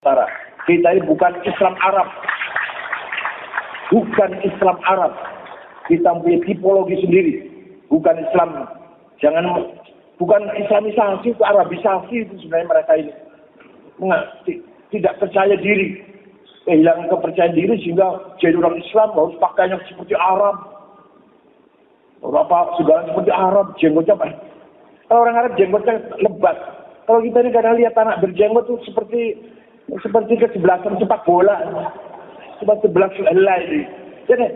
Nusantara. Kita ini bukan Islam Arab. Bukan Islam Arab. Kita punya tipologi sendiri. Bukan Islam. Bukan Islamisasi, itu Arabisasi itu sebenarnya mereka ini. Tidak percaya diri. Kehilangan kepercayaan diri sehingga jadi orang Islam harus pakainya seperti Arab. Segala seperti Arab, jenggotnya apa? Kalau orang Arab jenggotnya lebat. Kalau kita ini kadang lihat anak berjenggot itu seperti kesebelasan sepak bola. Seperti sebelah helai. Jadi,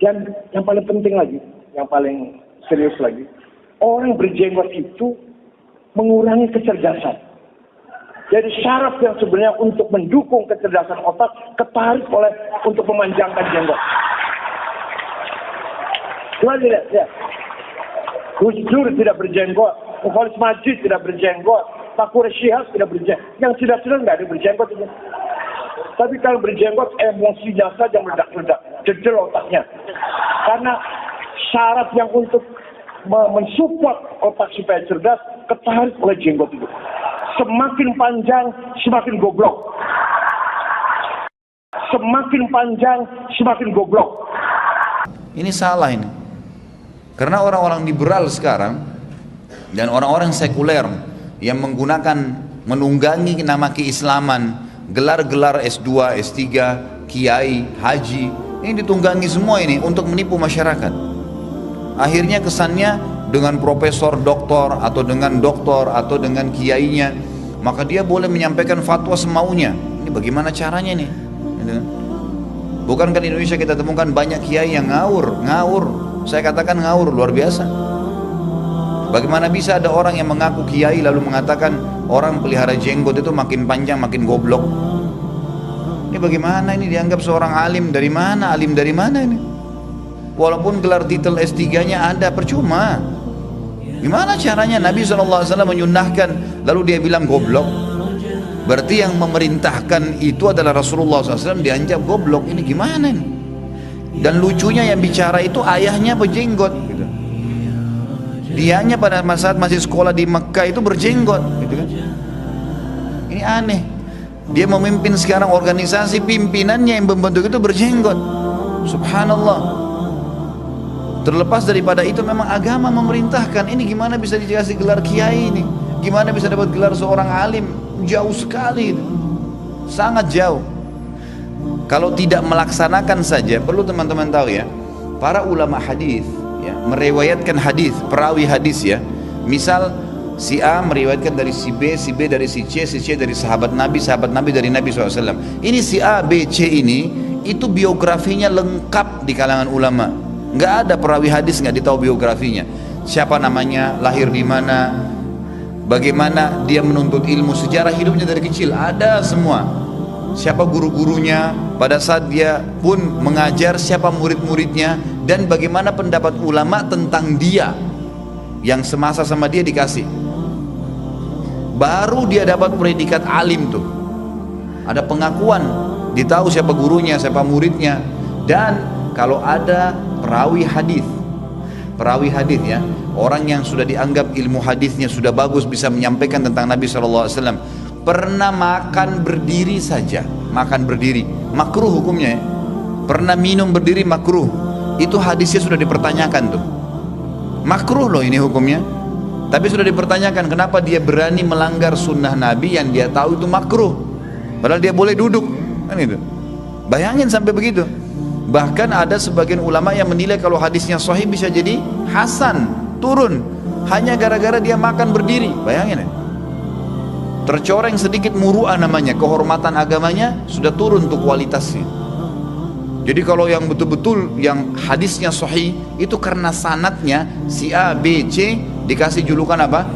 yang paling penting lagi, yang paling serius lagi, orang berjenggot itu mengurangi kecerdasan. Jadi syarat yang sebenarnya untuk mendukung kecerdasan otak ketarik untuk memanjangkan jenggot. Coba lihat, ya. Gus Dur tidak berjenggot, Khalis Majid tidak berjenggot, Pak Quraisy Shihab tidak berjenggot. Yang tidak nggak ada berjenggot itu. Tapi kalau berjenggot emosinya saja meledak-ledak, jedel otaknya. Karena syarat yang untuk mensupport otak supaya cerdas ketarik oleh jenggot itu. Semakin panjang, semakin goblok. Semakin panjang, semakin goblok. Ini salah ini. Karena orang-orang liberal sekarang dan orang-orang sekuler yang menunggangi nama keislaman, gelar-gelar S2, S3, kiai, haji, ini ditunggangi semua ini untuk menipu masyarakat. Akhirnya kesannya dengan profesor, doktor, atau dengan kiainya, maka dia boleh menyampaikan fatwa semaunya. Ini bagaimana caranya nih? Bukankah di Indonesia kita temukan banyak kiai yang ngawur? Saya katakan ngawur luar biasa. Bagaimana bisa ada orang yang mengaku kiai lalu mengatakan orang pelihara jenggot itu makin panjang makin goblok? Ini bagaimana ini dianggap seorang alim dari mana? Alim dari mana ini? Walaupun gelar titel S3-nya ada, percuma. Gimana caranya Nabi SAW menyunnahkan lalu dia bilang goblok? Berarti yang memerintahkan itu adalah Rasulullah SAW, dianggap goblok. Ini gimana ini? Dan lucunya yang bicara itu ayahnya berjenggot gitu. Dianya pada saat masih sekolah di Mekah itu berjenggot gitu kan. Ini aneh. Dia memimpin sekarang organisasi, pimpinannya yang membentuk itu berjenggot. Subhanallah. Terlepas daripada itu memang agama memerintahkan. Ini gimana bisa dikasih gelar kiai ini? Gimana bisa dapat gelar seorang alim? Jauh sekali itu. Sangat jauh. Kalau tidak melaksanakan saja, perlu teman-teman tahu ya, para ulama hadis ya, meriwayatkan hadis, perawi hadis ya. Misal si A meriwayatkan dari si B dari si C dari sahabat Nabi dari Nabi SAW. Ini si A, B, C ini, itu biografinya lengkap di kalangan ulama. Nggak ada perawi hadis nggak ditahu biografinya. Siapa namanya, lahir di mana, bagaimana dia menuntut ilmu, sejarah hidupnya dari kecil, ada semua. Siapa guru-gurunya, pada saat dia pun mengajar, siapa murid-muridnya, dan bagaimana pendapat ulama tentang dia yang semasa sama dia dikasih. Baru dia dapat predikat alim tuh. Ada pengakuan, ditahu siapa gurunya, siapa muridnya. Dan kalau ada perawi hadis ya, orang yang sudah dianggap ilmu hadisnya sudah bagus, bisa menyampaikan tentang Nabi SAW, pernah makan berdiri saja, makruh hukumnya ya. Pernah minum berdiri makruh, itu hadisnya sudah dipertanyakan tuh, makruh loh ini hukumnya. Tapi sudah dipertanyakan, kenapa dia berani melanggar sunnah Nabi yang dia tahu itu makruh, padahal dia boleh duduk kan itu. Bayangin sampai begitu. Bahkan ada sebagian ulama yang menilai kalau hadisnya sahih bisa jadi hasan, turun, hanya gara-gara dia makan berdiri. Bayangin ya, tercoreng sedikit muru'ah namanya, kehormatan agamanya sudah turun tuh kualitasnya. Jadi kalau yang betul-betul yang hadisnya sahih itu karena sanadnya si A, B, C dikasih julukan apa?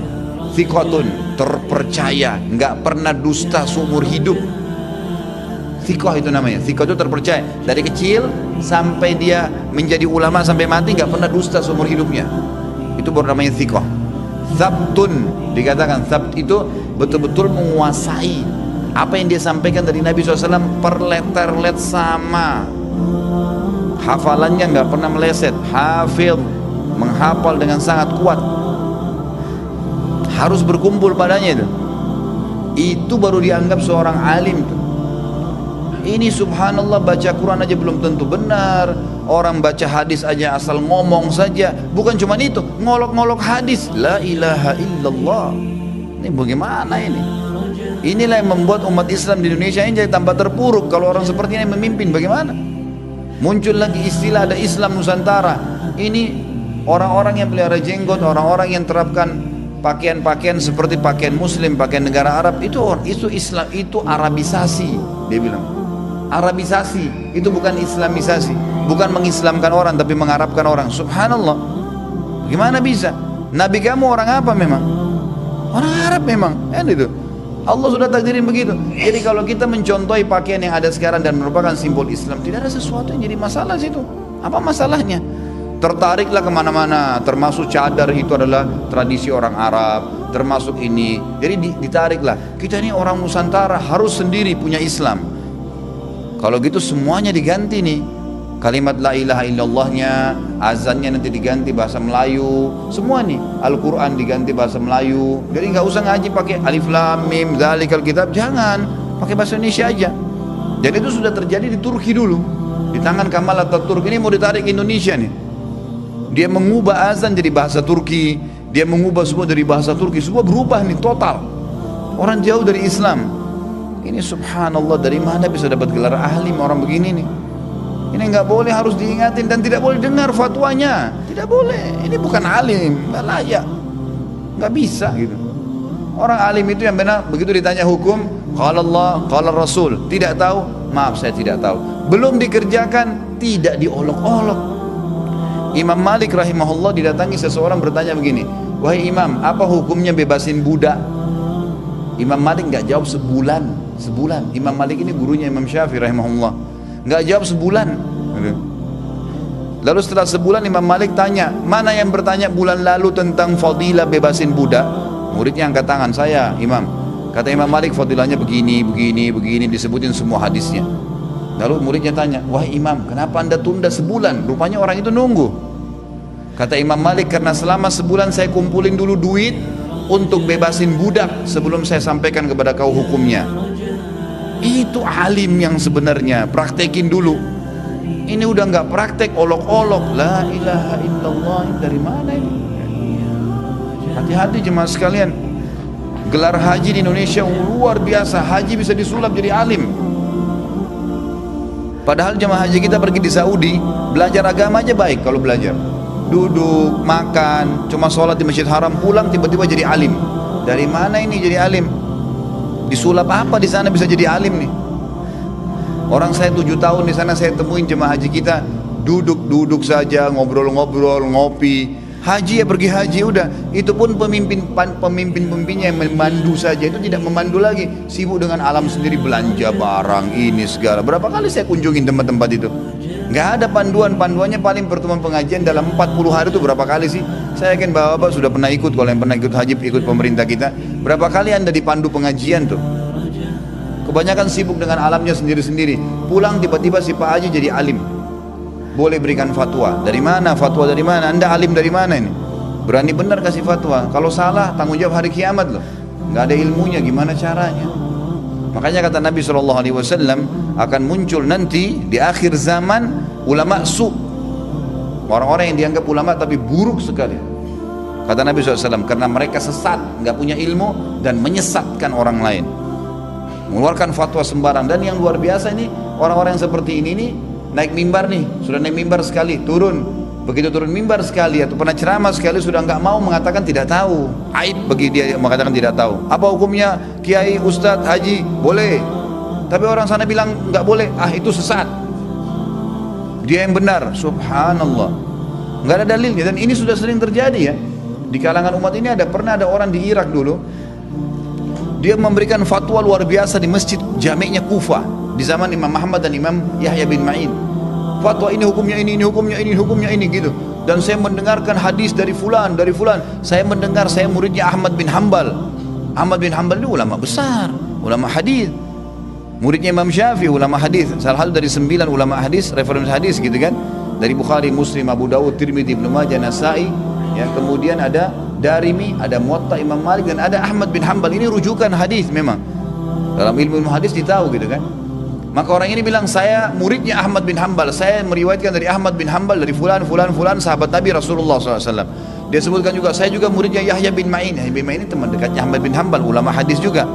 Thiqatun, terpercaya, nggak pernah dusta seumur hidup. Thiqah itu namanya, thiqah itu terpercaya. Dari kecil sampai dia menjadi ulama sampai mati nggak pernah dusta seumur hidupnya. Itu baru namanya thiqah. Thabtun, dikatakan thabt itu betul-betul menguasai apa yang dia sampaikan dari Nabi SAW per letter sama, hafalannya nggak pernah meleset, hafid, menghafal dengan sangat kuat, harus berkumpul padanya itu. itu baru dianggap seorang alim tuh. Ini subhanallah, baca Quran aja belum tentu benar, orang baca hadis aja asal ngomong saja. Bukan cuma itu, ngolok-ngolok hadis, la ilaha illallah. Ini bagaimana ini? Inilah yang membuat umat Islam di Indonesia ini jadi tambah terpuruk. Kalau orang seperti ini memimpin, bagaimana? Muncul lagi istilah ada Islam Nusantara. Ini orang-orang yang pelihara jenggot, orang-orang yang terapkan pakaian-pakaian seperti pakaian Muslim, pakaian negara Arab, itu Islam, itu Arabisasi. Dia bilang Arabisasi, itu bukan Islamisasi, bukan mengislamkan orang tapi mengarabkan orang. Subhanallah, bagaimana bisa? Nabi kamu orang apa memang? Orang Arab memang, kan itu. Allah sudah takdirin begitu. Jadi kalau kita mencontohi pakaian yang ada sekarang dan merupakan simbol Islam, tidak ada sesuatu yang jadi masalah situ. Apa masalahnya? Tertariklah kemana-mana, termasuk cadar itu adalah tradisi orang Arab, termasuk ini. Jadi ditariklah. Kita ini orang Nusantara harus sendiri punya Islam. Kalau gitu semuanya diganti nih. Kalimat la ilaha illallahnya, azannya nanti diganti bahasa Melayu, semua nih. Al-Quran diganti bahasa Melayu. Jadi nggak usah ngaji pakai alif lam mim dzalikal kitab, jangan, pakai bahasa Indonesia aja. Jadi itu sudah terjadi di Turki dulu, di tangan Kemal Atatürk. Ini mau ditarik ke Indonesia nih. Dia mengubah azan jadi bahasa Turki, dia mengubah semua dari bahasa Turki, semua berubah nih total. Orang jauh dari Islam. Ini subhanallah, dari mana bisa dapat gelar ahli orang begini nih? Ini nggak boleh, harus diingatin dan tidak boleh dengar fatwanya. Tidak boleh. Ini bukan alim, nggak layak, nggak bisa gitu. Orang alim itu yang benar. Begitu ditanya hukum, qala Allah, qala Rasul, tidak tahu, maaf saya tidak tahu. Belum dikerjakan, tidak diolok-olok. Imam Malik rahimahullah didatangi seseorang bertanya begini, wahai Imam, apa hukumnya bebasin budak? Imam Malik nggak jawab sebulan. Imam Malik ini gurunya Imam Syafi'i rahimahullah, nggak jawab sebulan. Lalu setelah sebulan Imam Malik tanya, mana yang bertanya bulan lalu tentang fadilah bebasin budak? Muridnya angkat tangan, saya Imam. Kata Imam Malik, fadilahnya begini, disebutin semua hadisnya. Lalu muridnya tanya, wahai Imam, kenapa anda tunda sebulan? Rupanya orang itu nunggu. Kata Imam Malik, karena selama sebulan saya kumpulin dulu duit untuk bebasin budak sebelum saya sampaikan kepada kau hukumnya. Itu alim yang sebenarnya, praktekin dulu. Ini udah nggak praktek, olok-olok, la ilaha illallah, dari mana ini? Hati-hati jemaah sekalian. Gelar haji di Indonesia luar biasa, haji bisa disulap jadi alim. Padahal jemaah haji kita pergi di Saudi, belajar agama aja baik kalau belajar. Duduk, makan, cuma sholat di Masjid Haram, pulang tiba-tiba jadi alim. Dari mana ini jadi alim? Disulap apa di sana bisa jadi alim nih? Orang saya 7 tahun di sana, saya temuin jemaah haji kita duduk saja, ngobrol-ngobrol, ngopi. Haji ya pergi haji udah. Itu pun pemimpin-pemimpinnya yang memandu saja, itu tidak memandu lagi, sibuk dengan alam sendiri, belanja barang ini segala. Berapa kali saya kunjungin tempat-tempat itu? Nggak ada panduannya, paling pertemuan pengajian dalam 40 hari itu berapa kali sih? Saya yakin bapak-bapak sudah pernah ikut, kalau yang pernah ikut haji, ikut pemerintah kita. Berapa kali anda dipandu pengajian tuh? Kebanyakan sibuk dengan alamnya sendiri-sendiri. Pulang tiba-tiba si Pak Haji jadi alim. Boleh berikan fatwa. Dari mana? Fatwa dari mana? Anda alim dari mana ini? Berani benar kasih fatwa. Kalau salah, tanggung jawab hari kiamat loh. Nggak ada ilmunya, gimana caranya? Makanya kata Nabi SAW, akan muncul nanti di akhir zaman ulama su, orang-orang yang dianggap ulama tapi buruk sekali. Kata Nabi SAW, karena mereka sesat, nggak punya ilmu dan menyesatkan orang lain, mengeluarkan fatwa sembarang. Dan yang luar biasa ini, orang-orang yang seperti ini nih, naik mimbar nih, sudah naik mimbar sekali, turun. Begitu turun mimbar sekali atau pernah ceramah sekali, sudah nggak mau mengatakan tidak tahu. Aib bagi dia mengatakan tidak tahu. Apa hukumnya kiai, ustadz, haji? Boleh. Tapi orang sana bilang nggak boleh. Ah, itu sesat. Dia yang benar. Subhanallah. Nggak ada dalilnya. Dan ini sudah sering terjadi ya. Di kalangan umat ini pernah ada orang di Irak dulu. Dia memberikan fatwa luar biasa di masjid jami'nya Kufah di zaman Imam Muhammad dan Imam Yahya bin Ma'in. Fatwa ini hukumnya ini hukumnya ini gitu. Dan saya mendengarkan hadis dari fulan. Saya mendengar, saya muridnya Ahmad bin Hanbal. Ahmad bin Hanbal itu ulama besar, ulama hadis. Muridnya Imam Syafi'i, ulama hadis. Salah satu dari 9 ulama hadis, referensi hadis gitu kan. Dari Bukhari, Muslim, Abu Dawud, Tirmidzi, Ibnu Majah, Nasai, ya, kemudian ada Darimi, ada Muwatta Imam Malik, dan ada Ahmad bin Hanbal. Ini rujukan hadis memang. Dalam ilmu hadis ditahu gitu kan. Maka orang ini bilang, saya muridnya Ahmad bin Hanbal, saya meriwayatkan dari Ahmad bin Hanbal, dari fulan, fulan, fulan, sahabat Nabi Rasulullah SAW. Dia sebutkan juga, saya juga muridnya Yahya bin Ma'in. Yahya bin Ma'in ini teman dekatnya Ahmad bin Hanbal, ulama hadis juga.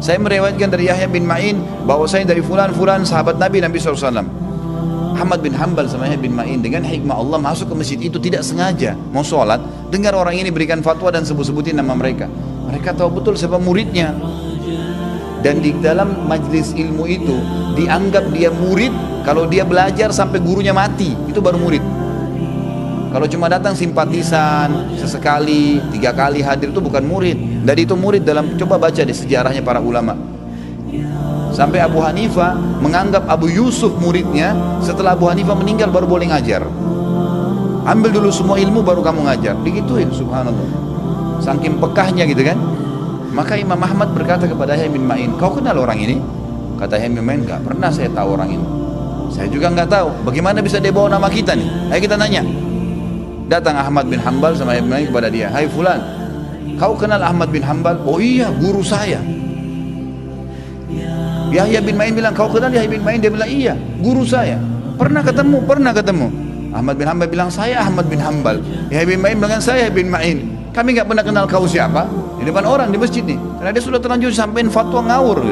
Saya meriwayatkan dari Yahya bin Ma'in, bahwasanya dari fulan, fulan, sahabat Nabi SAW. Ahmad bin Hanbal sama Yahya bin Ma'in dengan hikmah Allah masuk ke masjid itu tidak sengaja, mau sholat, dengar orang ini berikan fatwa dan sebut-sebutin nama mereka. Mereka tahu betul siapa muridnya. Dan di dalam majlis ilmu itu dianggap dia murid kalau dia belajar sampai gurunya mati, itu baru murid. Kalau cuma datang simpatisan sesekali, 3 kali hadir, itu bukan murid. Dan itu murid dalam, coba baca di sejarahnya para ulama. Sampai Abu Hanifah menganggap Abu Yusuf muridnya, setelah Abu Hanifah meninggal baru boleh ngajar. Ambil dulu semua ilmu baru kamu ngajar, digituin, subhanallah. Saking pekahnya gitu kan. Maka Imam Ahmad berkata kepada Yahya bin Ma'in, kau kenal orang ini? Kata Yahya bin Ma'in, enggak pernah saya tahu orang ini. Saya juga enggak tahu, bagaimana bisa dia bawa nama kita nih? Ayo kita nanya. Datang Ahmad bin Hanbal sama Yahya bin Ma'in kepada dia, hai fulan, kau kenal Ahmad bin Hanbal? Oh iya, guru saya. Yahya bin Ma'in bilang, kau kenal Yahya bin Ma'in? Dia bilang, iya, guru saya. Pernah ketemu, pernah ketemu. Ahmad bin Hanbal bilang, saya Ahmad bin Hanbal. Yahya bin Ma'in bilang, saya bin Ma'in. Kami nggak pernah kenal kau siapa. Di depan orang di masjid nih, karena dia sudah terlanjur sampein fatwa ngawur.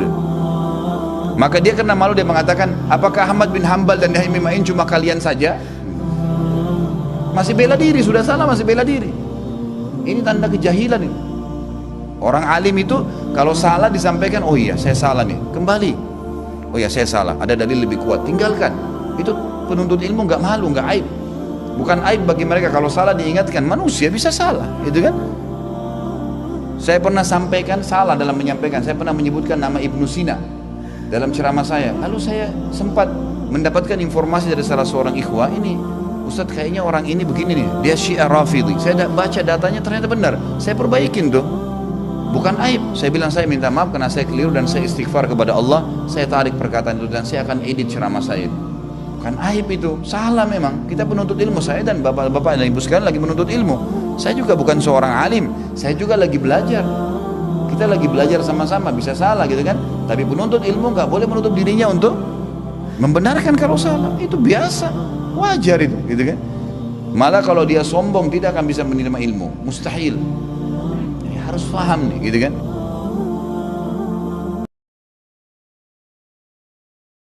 Maka dia kena malu, dia mengatakan, apakah Ahmad bin Hanbal dan Yahya bin Ma'in cuma kalian saja? Masih bela diri, sudah salah masih bela diri. Ini tanda kejahilan ini. Orang alim itu kalau salah disampaikan, oh iya saya salah nih, kembali. Oh iya saya salah, ada dalil lebih kuat, tinggalkan. Itu penuntut ilmu nggak malu, nggak aib. Bukan aib bagi mereka kalau salah diingatkan, manusia bisa salah, itu kan? Saya pernah sampaikan salah dalam menyampaikan, saya pernah menyebutkan nama Ibnu Sina dalam ceramah saya. Lalu saya sempat mendapatkan informasi dari salah seorang ikhwah, ini Ustadz kayaknya orang ini begini nih, dia Syiah Rafidhi. Saya baca datanya ternyata benar, saya perbaikin tuh. Bukan aib, saya bilang saya minta maaf karena saya keliru dan saya istighfar kepada Allah, saya tarik perkataan itu dan saya akan edit ceramah saya. Bukan aib itu, salah memang. Kita penuntut ilmu, saya dan bapak-bapak dan ibu sekalian lagi menuntut ilmu. Saya juga bukan seorang alim, saya juga lagi belajar. Kita lagi belajar sama-sama, bisa salah gitu kan. Tapi penuntut ilmu nggak boleh menutup dirinya untuk membenarkan kalau salah. Itu biasa, wajar itu, gitu kan. Malah kalau dia sombong tidak akan bisa menerima ilmu, mustahil. Harus paham nih, gitu kan.